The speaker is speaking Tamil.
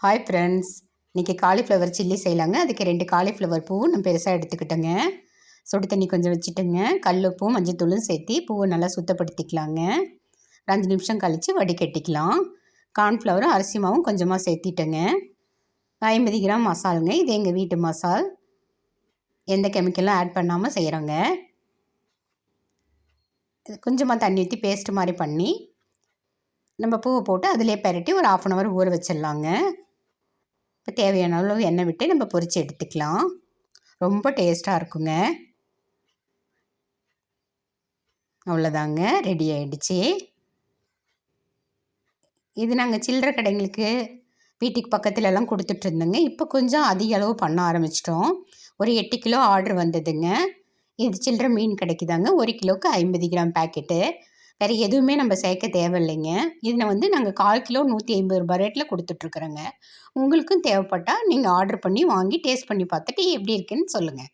ஹாய் ஃப்ரெண்ட்ஸ், இன்றைக்கி காலிஃப்ளவர் சில்லி செய்யலாங்க. அதுக்கு 2 காலிஃப்ளவர் பூ நான் பெருசாக எடுத்துக்கிட்டேங்க. சுடு தண்ணி கொஞ்சம் வச்சுட்டுங்க, கல்லுப்பும் மஞ்சத்தூளும் சேர்த்து பூவை நல்லா சுத்தப்படுத்திக்கலாங்க. 5 நிமிஷம் கழித்து வடிகட்டிக்கலாம். கார்ன்ஃப்ளவரும் அரிசி மாவும் கொஞ்சமாக சேர்த்திட்டேங்க. 50 கிராம் மசாலுங்க. இது எங்கள் வீட்டு மசால், எந்த கெமிக்கலும் ஆட் பண்ணாமல் செய்கிறோங்க. கொஞ்சமாக தண்ணி ஊற்றி பேஸ்ட் மாதிரி பண்ணி நம்ம பூவை போட்டு அதிலே பெரட்டி ஒரு 1/2 hour ஊற வச்சிடலாங்க. இப்போ தேவையான அளவு எண்ணெய் விட்டு நம்ம பொரித்து எடுத்துக்கலாம். ரொம்ப டேஸ்ட்டாக இருக்குங்க. அவ்வளோதாங்க, ரெடி ஆகிடுச்சி. இது நாங்கள் சில்லறை கடைங்களுக்கு வீட்டுக்கு பக்கத்துலலாம் கொடுத்துட்ருந்தோங்க. இப்போ கொஞ்சம் அதிக அளவு பண்ண ஆரம்பிச்சிட்டோம். ஒரு 8 கிலோ ஆர்டர் வந்ததுங்க. இது சில்லறை மீன் கிடைக்குதாங்க. 1 கிலோவுக்கு 50 கிராம் பேக்கெட்டு. வேறு எதுவுமே நம்ம சேர்க்க தேவையில்லைங்க. இதில் நாங்கள் 1/4 கிலோ 150 ரூபாய் ரேட்டில் கொடுத்துட்ருக்குறோங்க. உங்களுக்கும் தேவைப்பட்டால் நீங்கள் ஆர்டர் பண்ணி வாங்கி டேஸ்ட் பண்ணி பார்த்துட்டு எப்படி இருக்குன்னு சொல்லுங்கள்.